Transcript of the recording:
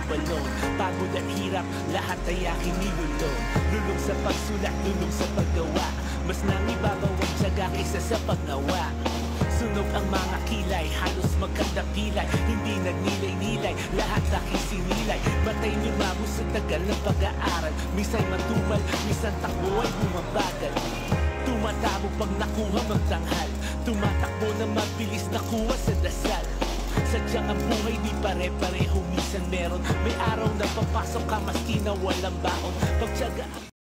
tumalon. Pagod at hirap, lahat ay aking nilulong. Lulong sa pagsulat, lulong sa paggawa, mas nangibabaw ang tiyaga kaysa sa pagnawa. Sunog ang mga kilay, halos magkandapilay, hindi nagnilay-nilay, lahat aking sinilay. Batay ni Mamo sa tagal ng pag-aaral, minsan matumal, minsan takbo ay bumabagal. Tumatabo pag nakuha magtanghal, tumatakbo na mabilis nakuha sa dasal. Sadyang ang buhay di pare-pareho, minsan meron, may araw na papasok ka maski na walang baon. Pagtiyaga